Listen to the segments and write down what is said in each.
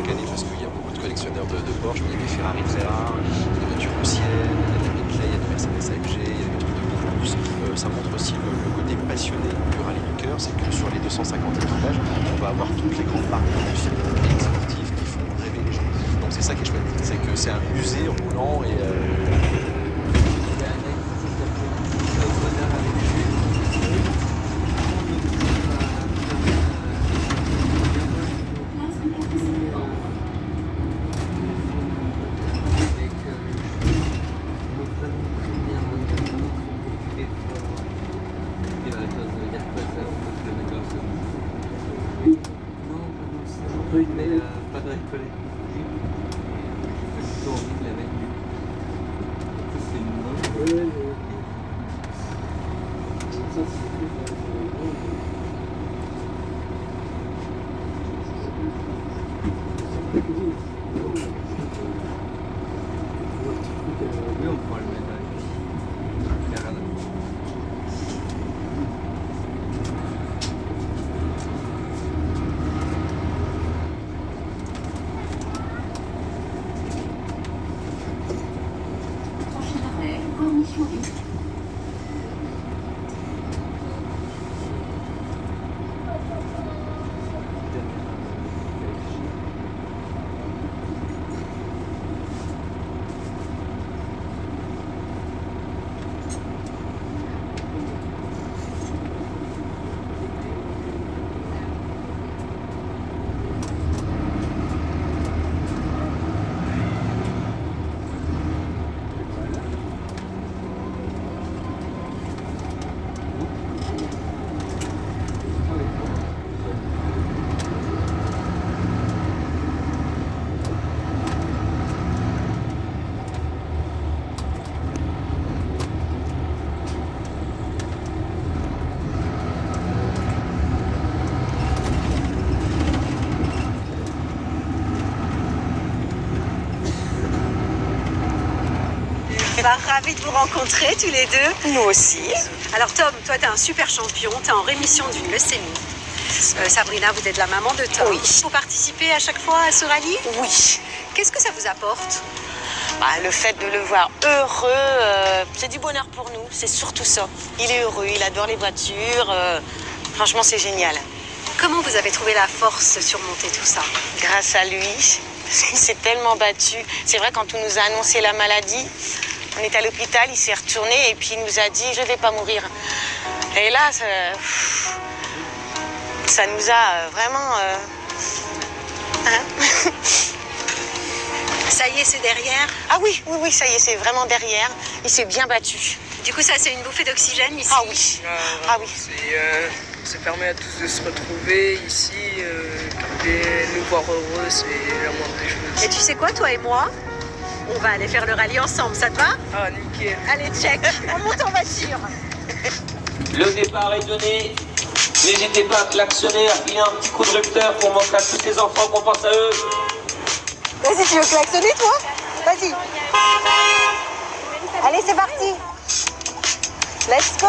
chaque année parce qu'il y a beaucoup de collectionneurs de Porsche, mais il y a des Ferrari très rares, des voitures anciennes, il y a de la Bentley, il y a du Mercedes AMG, il y a des trucs de course. Ça montre aussi le côté passionné du rallye du cœur, c'est que sur les 250 équipages, on va avoir toutes les grandes marques de sportives qui font rêver les gens. Donc c'est ça qui est chouette, c'est que c'est un musée roulant et pas de récolter. C'est horrible la même. C'est une main. Oui, on pourra le mettre avec. Carrément. Ravi de vous rencontrer tous les deux. Nous aussi. Alors Tom, toi tu es un super champion, tu es en rémission d'une leucémie. Sabrina, vous êtes la maman de Tom. Oui. Vous participez à chaque fois à ce rallye? Oui. Qu'est-ce que ça vous apporte? Le fait de le voir heureux, c'est du bonheur pour nous, c'est surtout ça. Il est heureux, il adore les voitures, franchement c'est génial. Comment vous avez trouvé la force de surmonter tout ça? Grâce à lui, il s'est tellement battu. C'est vrai, quand on nous a annoncé la maladie, on était à l'hôpital, il s'est retourné et puis il nous a dit « je vais pas mourir ». Et là, ça nous a vraiment... Ça y est, c'est derrière? Ah oui, ça y est, c'est vraiment derrière. Il s'est bien battu. Du coup, ça c'est une bouffée d'oxygène ici? Ah oui. Ah oui. Ça permet à tous de se retrouver ici, et nous voir heureux, c'est la moindre des choses. Et tu sais quoi, toi et moi, on va aller faire le rallye ensemble, ça te va? Ah, nickel. Allez, check, on monte en voiture. Le départ est donné. N'hésitez pas à klaxonner, à filer un petit coup de rupteur pour montrer à tous les enfants qu'on pense à eux. Vas-y, tu veux klaxonner, toi? Vas-y. Allez, c'est parti. Let's go.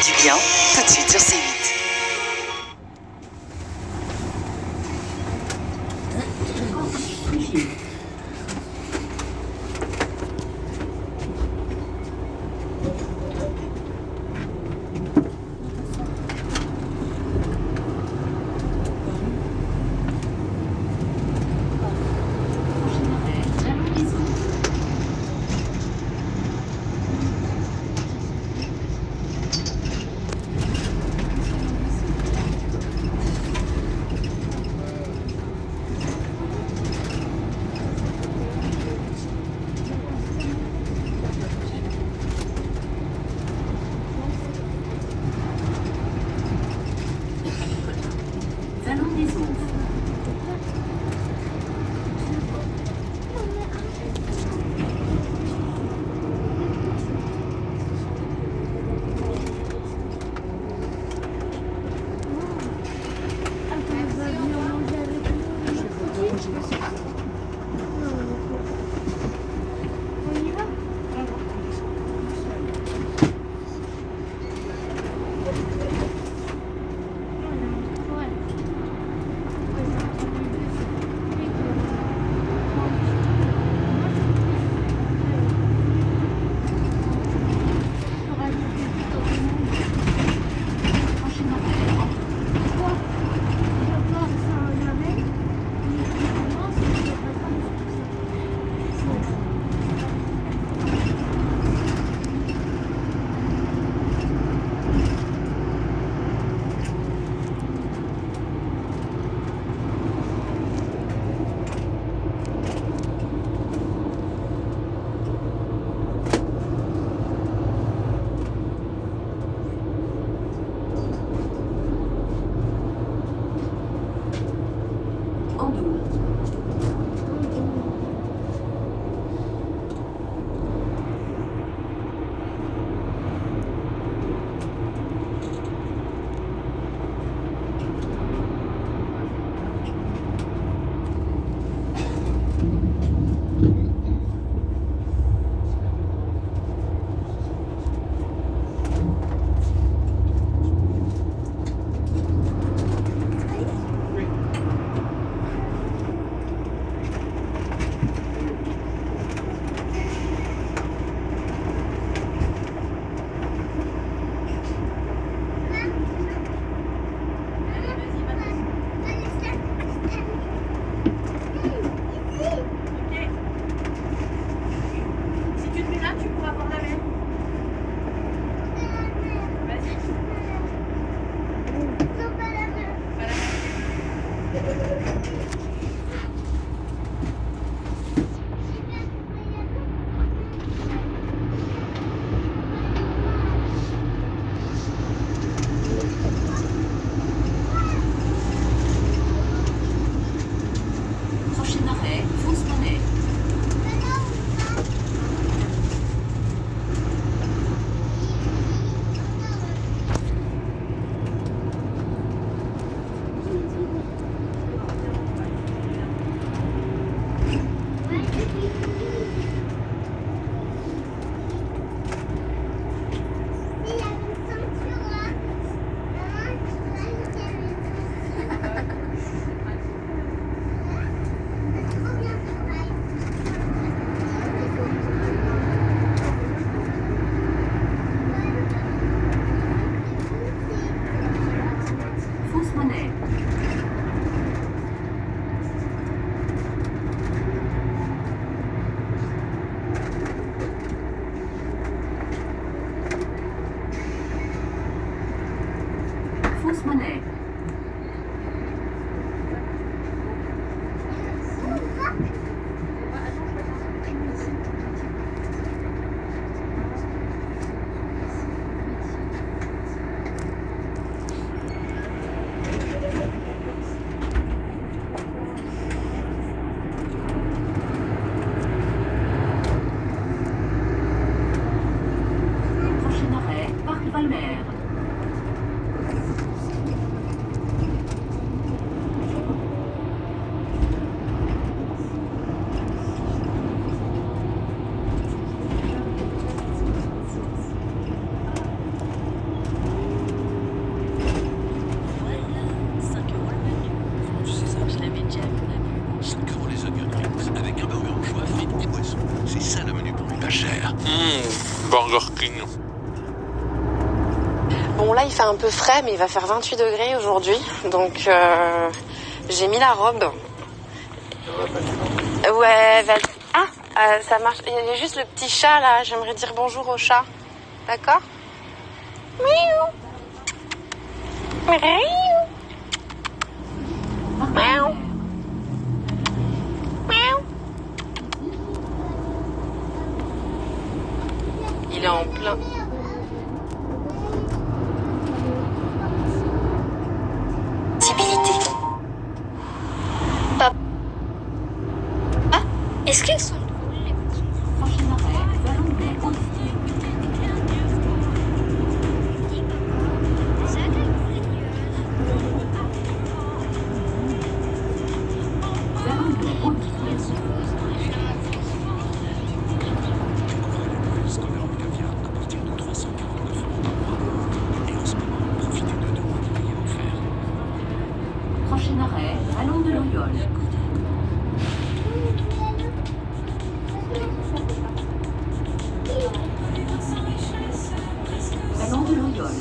du bien, tout de suite sur C8. Burger King. Bon, là, il fait un peu frais, mais il va faire 28 degrés aujourd'hui. Donc, j'ai mis la robe. Ouais, vas-y. Ah, ça marche. Il y a juste le petit chat, là. J'aimerais dire bonjour au chat. D'accord? Miaou. Miaou. Miaou. Miaou. Il est en plein. Est-ce qu'elles sont drôles les petites? Prochain arrêt, Ballon de l'Oriole. Ballon de l'Oriole.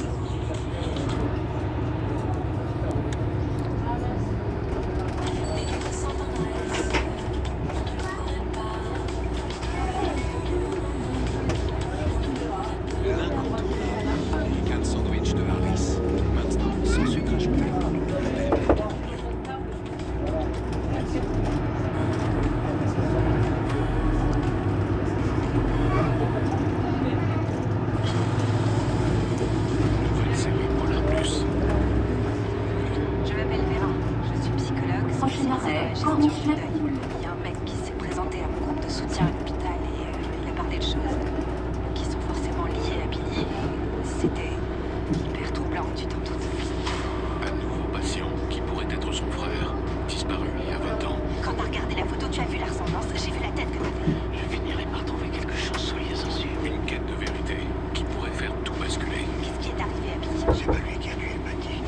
Américain sandwich de Harris. Maintenant, sans sucrage pur. Je m'appelle Vera, je suis psychologue. Prochain arrêt, J'ai Corniche un Lac. Il y a un mec qui s'est présenté à mon groupe de soutien à l'hôpital et il a parlé de choses qui sont forcément liées à Billy. C'était hyper troublant, tu t'en doutes. Un nouveau patient qui pourrait être son frère, disparu il y a 20 ans. Quand t'as regardé la photo, tu as vu la ressemblance, j'ai vu la tête que t'avais. Je finirai par trouver quelque chose, soyez assurés. Une quête de vérité qui pourrait faire tout basculer. Qu'est-ce qui est arrivé à Billy? C'est pas lui qui a tué Patty.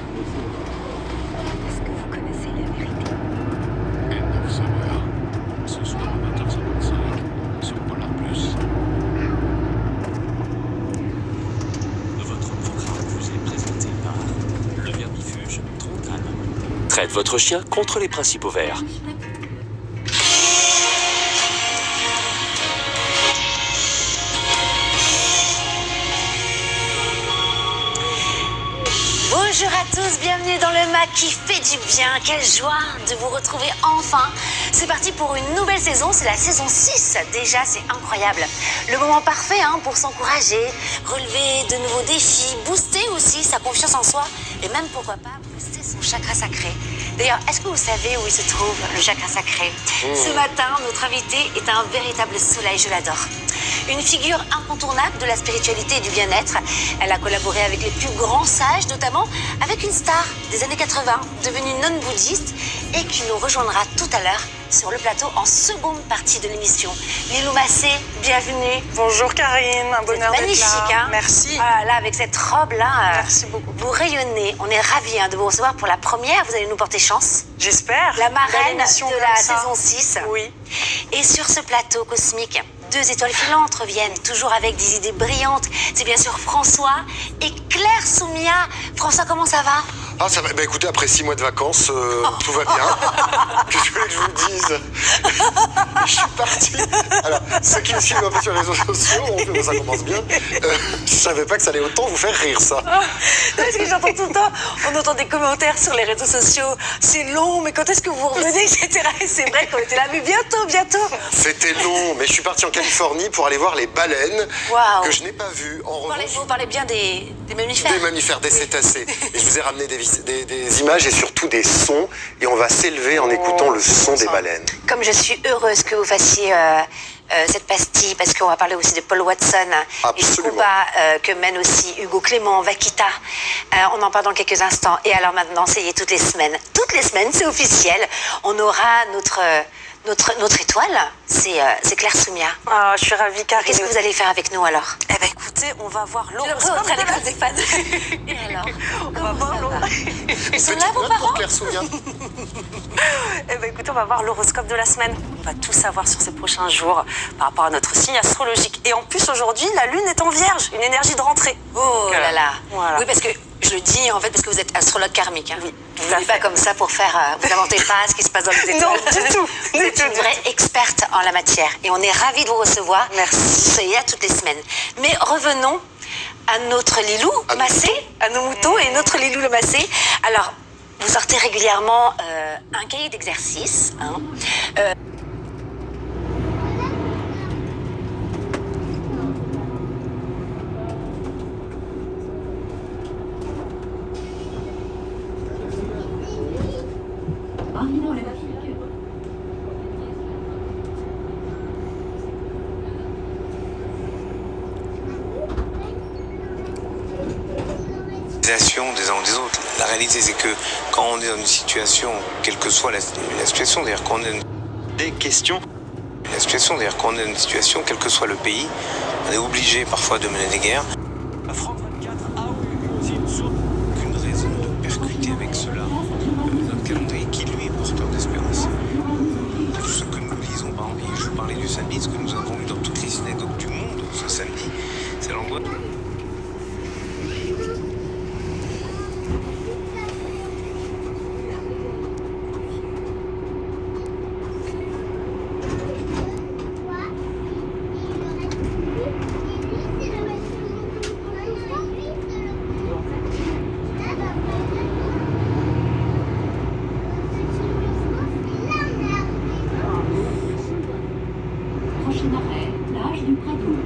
Est-ce que vous connaissez la vérité? N9 Summer, ce soir à 20h55, sur Polar Plus. Votre programme vous est présenté par le vermifuge Trontal. Traite votre chien contre les principaux vers. Bonjour à tous, bienvenue dans le MAC qui fait du bien. Quelle joie de vous retrouver enfin. C'est parti pour une nouvelle saison, c'est la saison 6. Déjà, c'est incroyable. Le moment parfait pour s'encourager, relever de nouveaux défis, booster aussi sa confiance en soi et même, pourquoi pas, booster son chakra sacré. D'ailleurs, est-ce que vous savez où il se trouve, le chakra sacré? Ce matin, notre invité est un véritable soleil, je l'adore. Une figure incontournable de la spiritualité et du bien-être. Elle a collaboré avec les plus grands sages, notamment avec une star des années 80, devenue non bouddhiste et qui nous rejoindra tout à l'heure sur le plateau en seconde partie de l'émission. Lilou Massé, bienvenue. Bonjour Karine, un bonheur d'être magnifique, là. Merci. Ah, là, avec cette robe-là, Merci beaucoup. vous rayonnez. On est ravis de vous recevoir pour la première. Vous allez nous porter chance. J'espère. La Belle marraine émission de comme la ça. saison 6. Oui. Et sur ce plateau cosmique, 2 étoiles filantes reviennent, toujours avec des idées brillantes. C'est bien sûr François et Claire Soumia. François, comment ça va? Ah, ça va. Bah écoutez, après 6 mois de vacances, tout va bien. Qu'est-ce que je voulais que je vous le dise? Je suis parti. Alors, ceux qui me suivent un peu sur les réseaux sociaux, ça commence bien. Je savais pas que ça allait autant vous faire rire, ça. Parce que j'entends tout le temps, on entend des commentaires sur les réseaux sociaux. C'est long, mais quand est-ce que vous revenez, etc. Et c'est vrai qu'on était là, mais bientôt. C'était long, mais je suis parti en Californie pour aller voir les baleines Waouh. que je n'ai pas vues. En revanche, Vous parlez bien des mammifères. des mammifères, des cétacés. Et je vous ai ramené des images et surtout des sons. Et on va s'élever en écoutant le son des baleines. Comme je suis heureuse que vous fassiez cette pastille, parce qu'on va parler aussi de Paul Watson et du Absolument. combat que mène aussi Hugo Clément, Vaquita. On en parle dans quelques instants. Et alors maintenant, ça y est, toutes les semaines, c'est officiel, on aura notre étoile, c'est Claire Soumia. Ah, je suis ravie Karine. Qu'est-ce que vous allez faire avec nous alors? Eh ben écoutez, on va voir J'ai l'horoscope. l'impression d'être à l'école des fans. Et alors? On va voir l'horoscope. Ils sont là, Petite vos note pour parents? Claire Soumia. Eh ben écoutez, on va voir l'horoscope de la semaine. On va tout savoir sur ces prochains jours par rapport à notre signe astrologique. Et en plus, aujourd'hui, la lune est en vierge, une énergie de rentrée. Oh là là. Voilà. Oui, parce que je le dis en fait parce que vous êtes astrologue karmique. Hein. Oui, vous ne venez pas comme ça pour faire. Vous n'inventez pas ce qui se passe dans les étoiles. Non, du tout. Vous êtes une vraie experte en la matière. Et on est ravis de vous recevoir. Merci. Vous soyez là toutes les semaines. Mais revenons à notre Lilou Massé, à nos moutons et notre Lilou le Massé. Alors, vous sortez régulièrement un cahier d'exercice. Hein. Des uns ou des autres. La réalité, c'est que quand on est dans une situation, quelle que soit la situation, c'est-à-dire qu'on est Des questions. la situation, c'est-à-dire qu'on est dans une situation, quel que soit le pays, on est obligé parfois de mener des guerres. France 24 a Aucune raison de percuter avec cela notre calendrier qui lui est porteur d'espérance. Ce que nous lisons, par exemple, je parlais du samedi, ce que nous avons lu dans toutes les synagogues du monde ce samedi, c'est l'angoisse. Prochain arrêt, l'âge du Prado.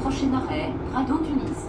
Prochain arrêt, Radon Tunis.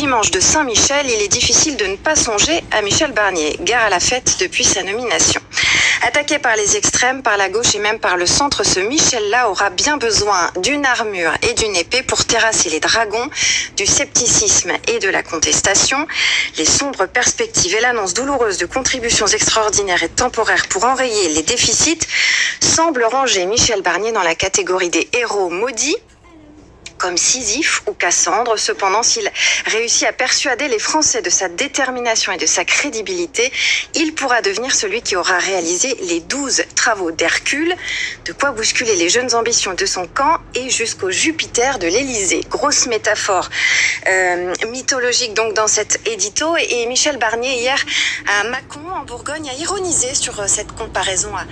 dimanche de Saint-Michel, il est difficile de ne pas songer à Michel Barnier, gare à la fête depuis sa nomination. Attaqué par les extrêmes, par la gauche et même par le centre, ce Michel-là aura bien besoin d'une armure et d'une épée pour terrasser les dragons du scepticisme et de la contestation. Les sombres perspectives et l'annonce douloureuse de contributions extraordinaires et temporaires pour enrayer les déficits semblent ranger Michel Barnier dans la catégorie des héros maudits, comme Sisyphe ou Cassandre. Cependant, s'il réussit à persuader les Français de sa détermination et de sa crédibilité, il pourra devenir celui qui aura réalisé les 12 travaux d'Hercule, de quoi bousculer les jeunes ambitions de son camp et jusqu'au Jupiter de l'Élysée. Grosse métaphore mythologique donc dans cet édito. Et Michel Barnier, hier à Mâcon, en Bourgogne, a ironisé sur cette comparaison à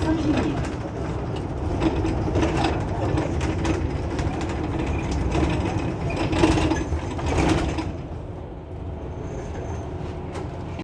Saint-Gilles.